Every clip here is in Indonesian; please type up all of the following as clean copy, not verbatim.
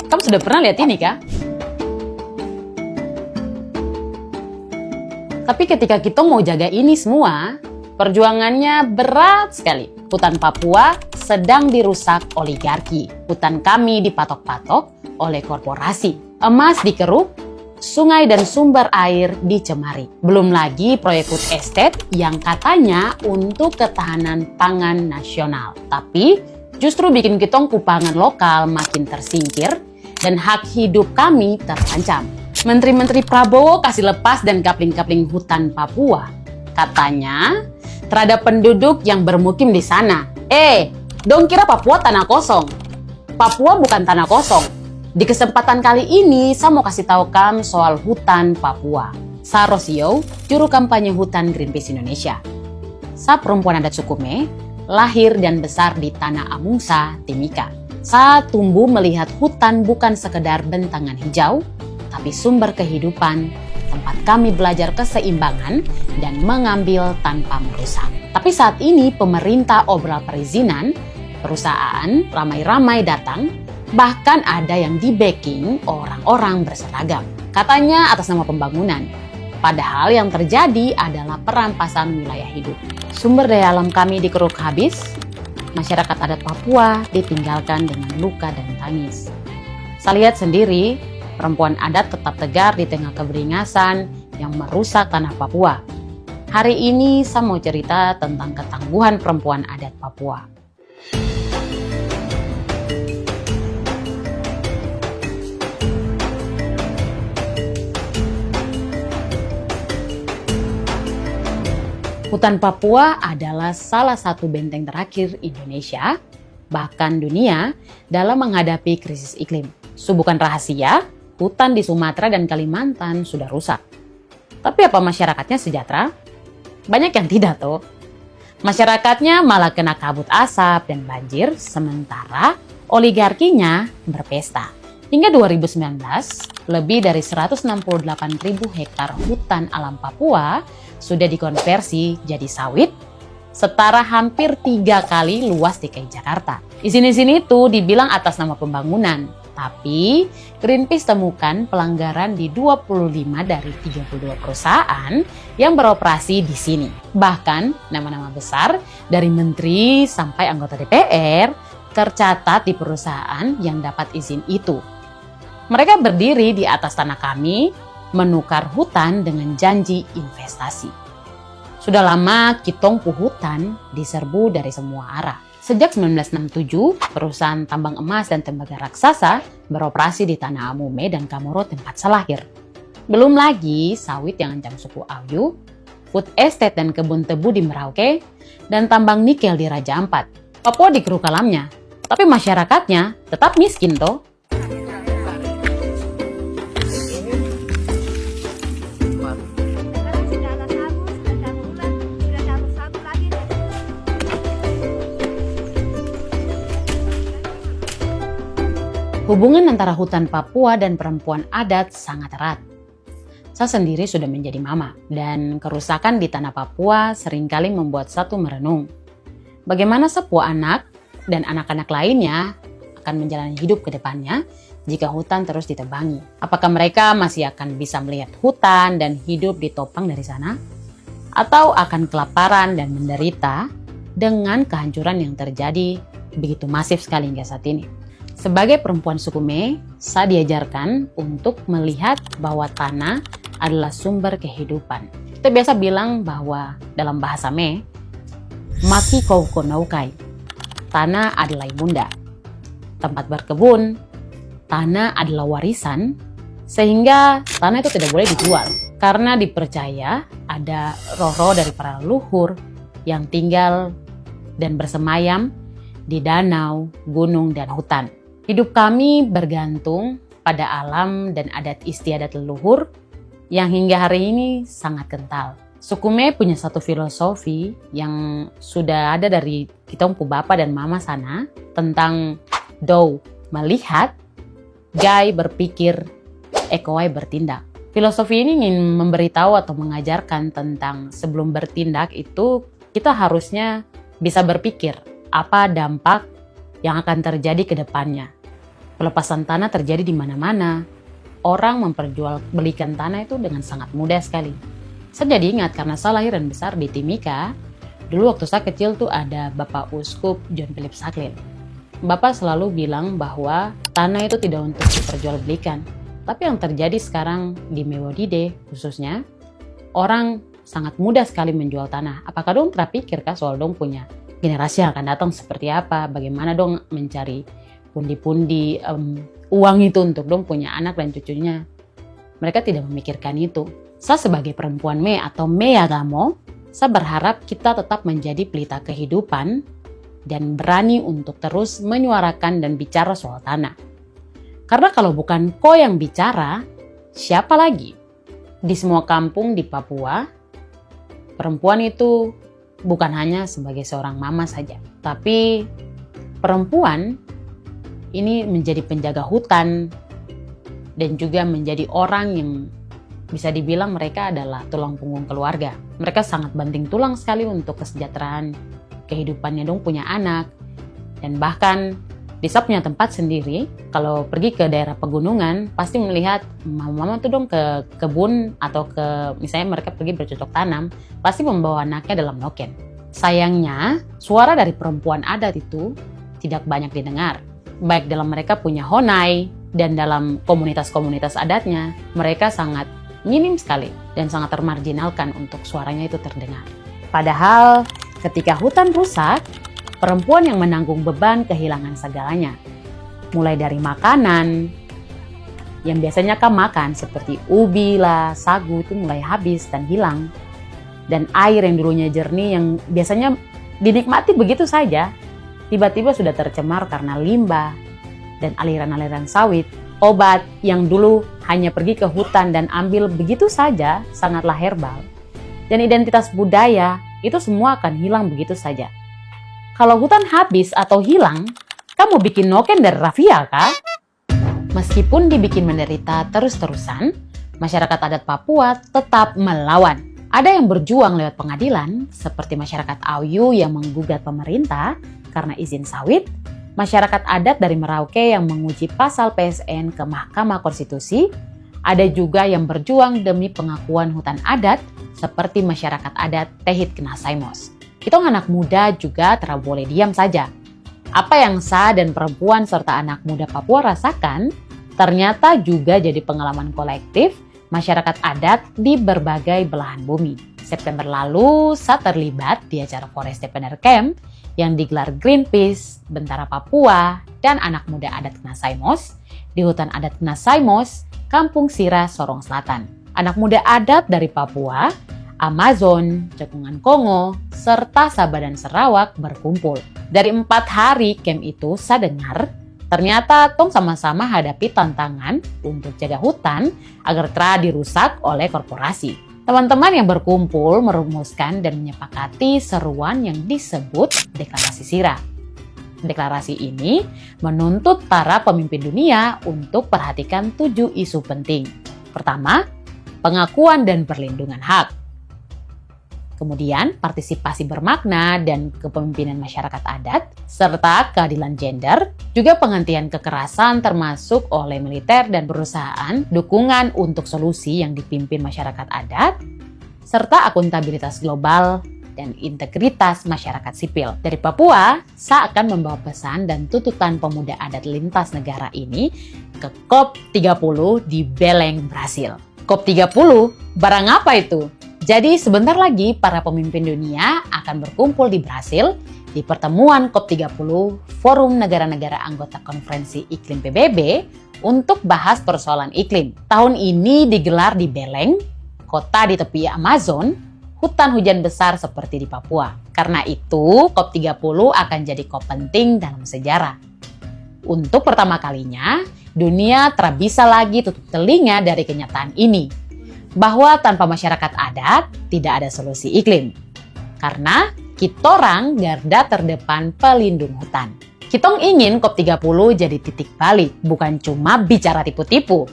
Kamu sudah pernah lihat ini kah? Tapi ketika kita mau jaga ini semua, perjuangannya berat sekali. Hutan Papua sedang dirusak oligarki. Hutan kami dipatok-patok oleh korporasi. Emas dikeruk, sungai dan sumber air dicemari. Belum lagi proyek food estate yang katanya untuk ketahanan pangan nasional. Tapi justru bikin kitong pangan lokal makin tersingkir dan hak hidup kami terancam. Menteri-menteri Prabowo kasih lepas dan kapling-kapling hutan Papua. Katanya terhadap penduduk yang bermukim di sana. Dong kira Papua tanah kosong. Papua bukan tanah kosong. Di kesempatan kali ini saya mau kasih tahu kamu soal hutan Papua. Saya Rosio, juru kampanye hutan Greenpeace Indonesia. Saya perempuan adat Sukume, lahir dan besar di Tanah Amungsa, Timika. Saya tumbuh melihat hutan bukan sekedar bentangan hijau, tapi sumber kehidupan, tempat kami belajar keseimbangan dan mengambil tanpa merusak. Tapi saat ini pemerintah obrol perizinan, perusahaan ramai-ramai datang, bahkan ada yang di-backing orang-orang berseragam. Katanya atas nama pembangunan. Padahal yang terjadi adalah perampasan wilayah hidup. Sumber daya alam kami dikeruk habis, masyarakat adat Papua ditinggalkan dengan luka dan tangis. Saya lihat sendiri, perempuan adat tetap tegar di tengah keberingasan yang merusak tanah Papua. Hari ini saya mau cerita tentang ketangguhan perempuan adat Papua. Hutan Papua adalah salah satu benteng terakhir Indonesia, bahkan dunia, dalam menghadapi krisis iklim. Bukan rahasia, hutan di Sumatera dan Kalimantan sudah rusak. Tapi apa masyarakatnya sejahtera? Banyak yang tidak tuh. Masyarakatnya malah kena kabut asap dan banjir, sementara oligarkinya berpesta. Hingga 2019, lebih dari 168.000 hektar hutan alam Papua sudah dikonversi jadi sawit, setara hampir 3 kali luas DKI Jakarta. Izin-izin itu dibilang atas nama pembangunan. Tapi Greenpeace temukan pelanggaran di 25 dari 32 perusahaan yang beroperasi di sini. Bahkan nama-nama besar dari menteri sampai anggota DPR tercatat di perusahaan yang dapat izin itu. Mereka berdiri di atas tanah kami, menukar hutan dengan janji investasi. Sudah lama kitong hutan diserbu dari semua arah. Sejak 1967, perusahaan tambang emas dan tembaga raksasa beroperasi di Tanah Amume dan Kamoro tempat saya lahir. Belum lagi sawit yang ancam suku Ayu, food estate dan kebun tebu di Merauke, dan tambang nikel di Raja Ampat. Papua dikeruk alamnya, tapi masyarakatnya tetap miskin toh. Hubungan antara hutan Papua dan perempuan adat sangat erat. Saya sendiri sudah menjadi mama, dan kerusakan di tanah Papua seringkali membuat satu merenung. Bagaimana sebuah anak dan anak-anak lainnya akan menjalani hidup ke depannya jika hutan terus ditebangi? Apakah mereka masih akan bisa melihat hutan dan hidup ditopang dari sana? Atau akan kelaparan dan menderita dengan kehancuran yang terjadi begitu masif sekali hingga saat ini? Sebagai perempuan Sukume, saya diajarkan untuk melihat bahwa tanah adalah sumber kehidupan. Kita biasa bilang bahwa dalam bahasa Me, maki kau konaukai, tanah adalah ibunda. Tempat berkebun, tanah adalah warisan, sehingga tanah itu tidak boleh dijual. Karena dipercaya ada roh-roh dari para leluhur yang tinggal dan bersemayam di danau, gunung, dan hutan. Hidup kami bergantung pada alam dan adat istiadat leluhur yang hingga hari ini sangat kental. Sukume punya satu filosofi yang sudah ada dari kita bapak dan mama sana tentang do melihat, gai berpikir, ekowai bertindak. Filosofi ini ingin memberitahu atau mengajarkan tentang sebelum bertindak itu kita harusnya bisa berpikir apa dampak yang akan terjadi ke depannya. Pelepasan tanah terjadi di mana-mana. Orang memperjualbelikan tanah itu dengan sangat mudah sekali. Saya jadi ingat karena saya lahir dan besar di Timika. Dulu waktu saya kecil tuh ada Bapak Uskup John Philip Saklin. Bapak selalu bilang bahwa tanah itu tidak untuk diperjualbelikan. Tapi yang terjadi sekarang di Mewodide khususnya, orang sangat mudah sekali menjual tanah. Apakah dong terpikir kah soal dong punya generasi yang akan datang seperti apa? Bagaimana dong mencari pundi-pundi uang itu untuk dong punya anak dan cucunya? Mereka tidak memikirkan itu. Saya sebagai perempuan Me atau Meagamo, saya berharap kita tetap menjadi pelita kehidupan dan berani untuk terus menyuarakan dan bicara soal tanah. Karena kalau bukan kau yang bicara, siapa lagi? Di semua kampung di Papua, perempuan itu bukan hanya sebagai seorang mama saja. Tapi perempuan ini menjadi penjaga hutan dan juga menjadi orang yang bisa dibilang mereka adalah tulang punggung keluarga. Mereka sangat banting tulang sekali untuk kesejahteraan kehidupannya dong punya anak. Dan bahkan di saya punya tempat sendiri, kalau pergi ke daerah pegunungan, pasti melihat mama-mama tuh dong ke kebun atau ke misalnya mereka pergi bercocok tanam, pasti membawa anaknya dalam noken. Sayangnya, suara dari perempuan adat itu tidak banyak didengar. Baik dalam mereka punya honai dan dalam komunitas-komunitas adatnya, mereka sangat minim sekali dan sangat termarginalkan untuk suaranya itu terdengar. Padahal ketika hutan rusak, perempuan yang menanggung beban kehilangan segalanya. Mulai dari makanan, yang biasanya kan makan seperti ubi lah, sagu itu mulai habis dan hilang. Dan air yang dulunya jernih yang biasanya dinikmati begitu saja, tiba-tiba sudah tercemar karena limbah dan aliran-aliran sawit. Obat yang dulu hanya pergi ke hutan dan ambil begitu saja sangatlah herbal. Dan identitas budaya itu semua akan hilang begitu saja. Kalau hutan habis atau hilang, kamu bikin noken dari rafia kah? Meskipun dibikin menderita terus-terusan, masyarakat adat Papua tetap melawan. Ada yang berjuang lewat pengadilan, seperti masyarakat Auyu yang menggugat pemerintah karena izin sawit, masyarakat adat dari Merauke yang menguji pasal PSN ke Mahkamah Konstitusi, ada juga yang berjuang demi pengakuan hutan adat, seperti masyarakat adat Tehit Knasaimos. Kita anak muda juga tidak boleh diam saja. Apa yang saya dan perempuan serta anak muda Papua rasakan ternyata juga jadi pengalaman kolektif masyarakat adat di berbagai belahan bumi. September lalu saya terlibat di acara Forest Defender Camp yang digelar Greenpeace, Bentara Papua, dan anak muda adat Knasaimos di hutan adat Knasaimos, Kampung Sira, Sorong Selatan. Anak muda adat dari Papua, Amazon, Cekungan Kongo, serta Sabah dan Sarawak berkumpul. Dari 4 hari camp itu saya dengar, ternyata tong sama-sama hadapi tantangan untuk jaga hutan agar tidak dirusak oleh korporasi. Teman-teman yang berkumpul merumuskan dan menyepakati seruan yang disebut Deklarasi Sira. Deklarasi ini menuntut para pemimpin dunia untuk perhatikan 7 isu penting. Pertama, pengakuan dan perlindungan hak. Kemudian, partisipasi bermakna dan kepemimpinan masyarakat adat, serta keadilan gender, juga penghentian kekerasan termasuk oleh militer dan perusahaan, dukungan untuk solusi yang dipimpin masyarakat adat, serta akuntabilitas global dan integritas masyarakat sipil. Dari Papua, saya akan membawa pesan dan tuntutan pemuda adat lintas negara ini ke COP30 di Belém, Brasil. COP30, barang apa itu? Jadi sebentar lagi para pemimpin dunia akan berkumpul di Brasil di pertemuan COP30 Forum Negara-Negara Anggota Konferensi Iklim PBB untuk bahas persoalan iklim. Tahun ini digelar di Belém, kota di tepi Amazon, hutan hujan besar seperti di Papua. Karena itu COP30 akan jadi COP penting dalam sejarah. Untuk pertama kalinya, dunia tak bisa lagi tutup telinga dari kenyataan ini. Bahwa tanpa masyarakat adat tidak ada solusi iklim. Karena kitorang garda terdepan pelindung hutan. Kitong ingin COP30 jadi titik balik, bukan cuma bicara tipu-tipu.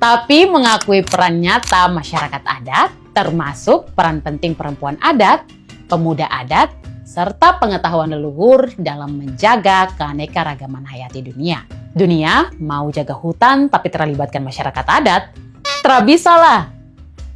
Tapi mengakui peran nyata masyarakat adat, termasuk peran penting perempuan adat, pemuda adat, serta pengetahuan leluhur dalam menjaga keanekaragaman hayati dunia. Dunia mau jaga hutan tapi terlibatkan masyarakat adat? Bisa lah.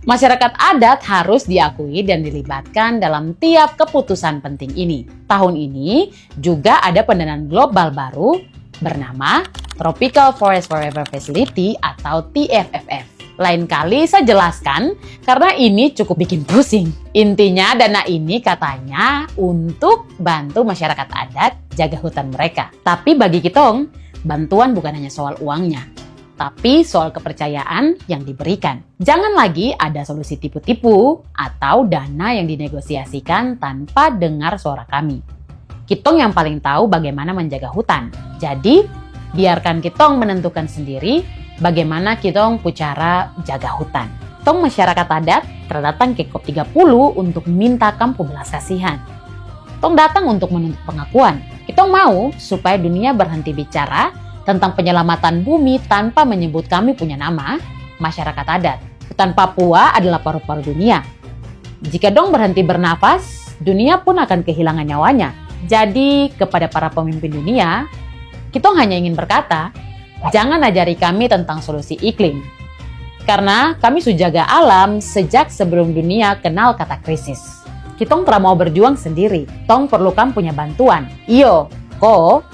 Masyarakat adat harus diakui dan dilibatkan dalam tiap keputusan penting ini. Tahun ini juga ada pendanaan global baru bernama Tropical Forest Forever Facility atau TFFF. Lain kali saya jelaskan karena ini cukup bikin pusing. Intinya dana ini katanya untuk bantu masyarakat adat jaga hutan mereka. Tapi bagi kitong, bantuan bukan hanya soal uangnya, tapi soal kepercayaan yang diberikan. Jangan lagi ada solusi tipu-tipu atau dana yang dinegosiasikan tanpa dengar suara kami. Kitong yang paling tahu bagaimana menjaga hutan. Jadi, biarkan kitong menentukan sendiri bagaimana kitong cara jaga hutan. Tong masyarakat adat terdatang ke COP30 untuk minta kampu belas kasihan. Tong datang untuk menuntut pengakuan. Kitong mau supaya dunia berhenti bicara tentang penyelamatan bumi tanpa menyebut kami punya nama, masyarakat adat. Hutan Papua adalah paru-paru dunia. Jika dong berhenti bernafas, dunia pun akan kehilangan nyawanya. Jadi kepada para pemimpin dunia, kita hanya ingin berkata, jangan ajari kami tentang solusi iklim. Karena kami sudah jaga alam sejak sebelum dunia kenal kata krisis. Kitong telah mau berjuang sendiri. Tong perlukan punya bantuan. Iyo, kok.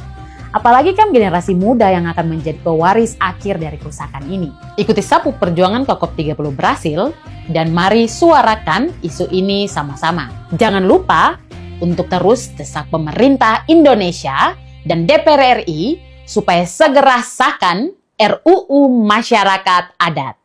Apalagi kan generasi muda yang akan menjadi pewaris akhir dari kerusakan ini. Ikuti sapu perjuangan ke COP30 Brasil dan mari suarakan isu ini sama-sama. Jangan lupa untuk terus desak pemerintah Indonesia dan DPR RI supaya segera sahkan RUU Masyarakat Adat.